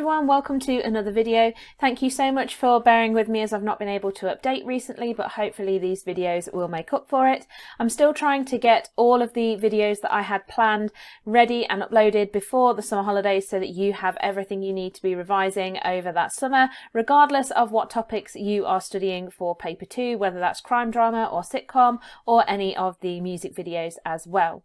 everyone, welcome to another video. Thank you so much for bearing with me as I've not been able to update recently, but hopefully these videos will make up for it. I'm still trying to get all of the videos that I had planned ready and uploaded before the summer holidays so that you have everything you need to be revising over that summer, regardless of what topics you are studying for paper 2, whether that's crime drama or sitcom or any of the music videos as well.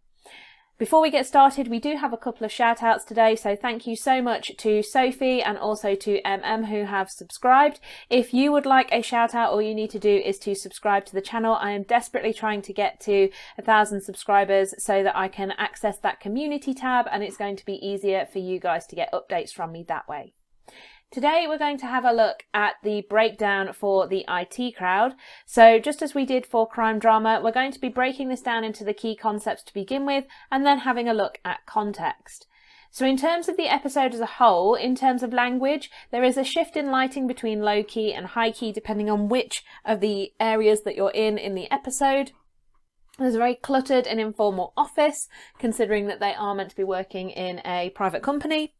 Before we get started, we do have a couple of shout outs today, so thank you so much to Sophie and also to MM who have subscribed. If you would like a shout out, all you need to do is to subscribe to the channel. I am desperately trying to get to 1,000 subscribers so that I can access that community tab, and it's going to be easier for you guys to get updates from me that way. Today we're going to have a look at the breakdown for the IT crowd. So just as we did for crime drama, we're going to be breaking this down into the key concepts to begin with and then having a look at context. So in terms of the episode as a whole, in terms of language, there is a shift in lighting between low key and high key depending on which of the areas that you're in the episode. There's a very cluttered and informal office, considering that they are meant to be working in a private company.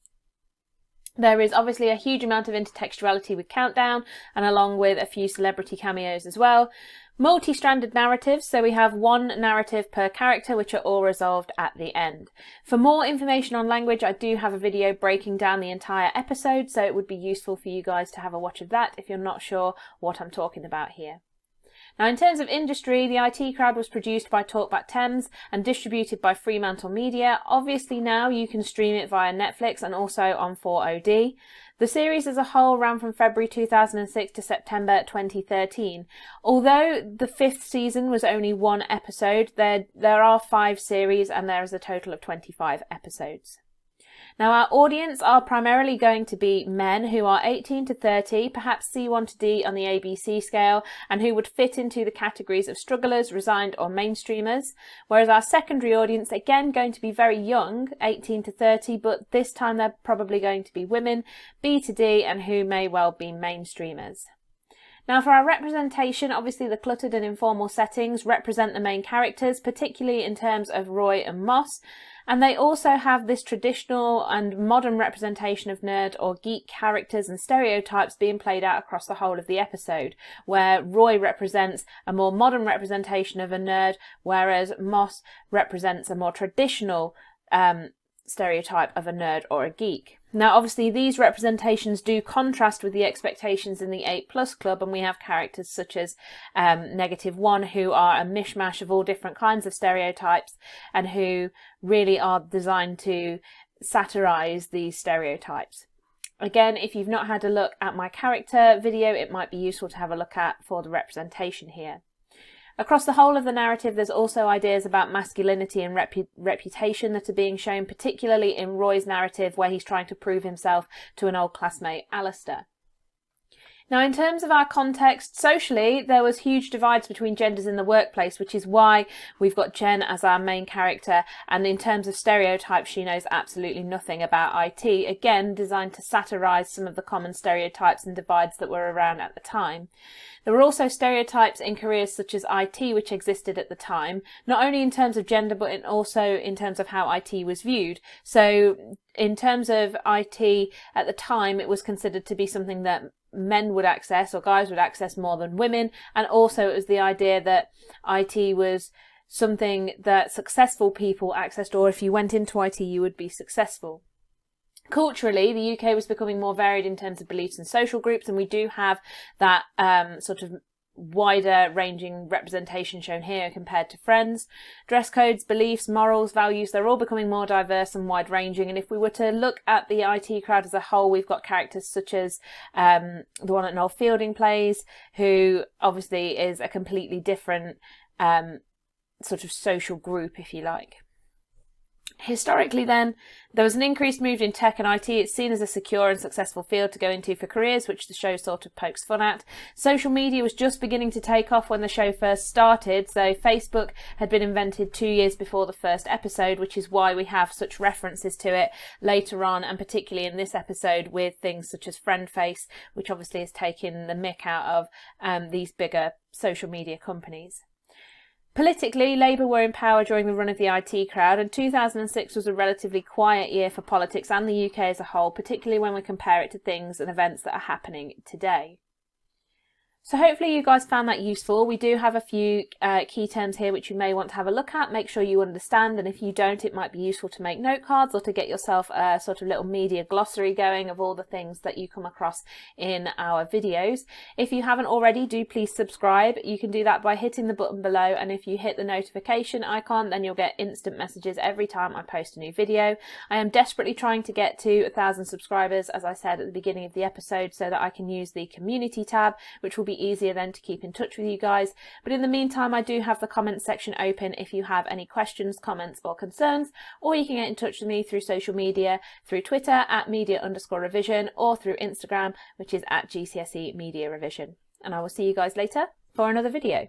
There is obviously a huge amount of intertextuality with Countdown, and along with a few celebrity cameos as well. Multi-stranded narratives, so we have one narrative per character, which are all resolved at the end. For more information on language, I do have a video breaking down the entire episode, so it would be useful for you guys to have a watch of that if you're not sure what I'm talking about here. Now, in terms of industry, the IT crowd was produced by Talkback Thames and distributed by Fremantle Media. Obviously now you can stream it via Netflix and also on 4OD. The series as a whole ran from February 2006 to September 2013. Although the 5th season was only one episode, there are 5 series and there is a total of 25 episodes. Now, our audience are primarily going to be men who are 18 to 30, perhaps C1 to D on the ABC scale, and who would fit into the categories of strugglers, resigned or mainstreamers, whereas our secondary audience, again, going to be very young, 18 to 30, but this time they're probably going to be women, B to D, and who may well be mainstreamers. Now, for our representation, obviously the cluttered and informal settings represent the main characters, particularly in terms of Roy and Moss, and they also have this traditional and modern representation of nerd or geek characters and stereotypes being played out across the whole of the episode, where Roy represents a more modern representation of a nerd, whereas Moss represents a more traditional stereotype of a nerd or a geek. Now, obviously, these representations do contrast with the expectations in the 8+ club, and we have characters such as -1, who are a mishmash of all different kinds of stereotypes and who really are designed to satirize these stereotypes. Again, if you've not had a look at my character video, it might be useful to have a look at for the representation here. Across the whole of the narrative, there's also ideas about masculinity and reputation that are being shown, particularly in Roy's narrative, where he's trying to prove himself to an old classmate, Alistair. Now, in terms of our context, socially, there was huge divides between genders in the workplace, which is why we've got Jen as our main character, and in terms of stereotypes, she knows absolutely nothing about IT, again, designed to satirise some of the common stereotypes and divides that were around at the time. There were also stereotypes in careers such as IT which existed at the time, not only in terms of gender but also in terms of how IT was viewed. So in terms of IT at the time, it was considered to be something that men would access or guys would access more than women, and also it was the idea that IT was something that successful people accessed, or if you went into IT you would be successful. Culturally, the UK was becoming more varied in terms of beliefs and social groups, and we do have that sort of wider ranging representation shown here compared to Friends. Dress codes, beliefs, morals, values, they're all becoming more diverse and wide ranging, and if we were to look at the IT crowd as a whole, we've got characters such as the one that Noel Fielding plays, who obviously is a completely different sort of social group, if you like. Historically then, there was an increased move in tech and IT. It's seen as a secure and successful field to go into for careers, which the show sort of pokes fun at. Social media was just beginning to take off when the show first started, so Facebook had been invented 2 years before the first episode, which is why we have such references to it later on, and particularly in this episode with things such as Friendface, which obviously has taken the mick out of these bigger social media companies. Politically, Labour were in power during the run of the IT crowd, and 2006 was a relatively quiet year for politics and the UK as a whole, particularly when we compare it to things and events that are happening today. So hopefully you guys found that useful. We do have a few key terms here which you may want to have a look at. Make sure you understand, and if you don't, it might be useful to make note cards or to get yourself a sort of little media glossary going of all the things that you come across in our videos. If you haven't already, do please subscribe. You can do that by hitting the button below, and if you hit the notification icon, then you'll get instant messages every time I post a new video. I am desperately trying to get to 1,000 subscribers, as I said at the beginning of the episode, so that I can use the community tab, which will be easier then to keep in touch with you guys. But in the meantime, I do have the comments section open if you have any questions, comments or concerns, or you can get in touch with me through social media, through Twitter at media_revision, or through Instagram, which is at GCSE Media Revision. And I will see you guys later for another video.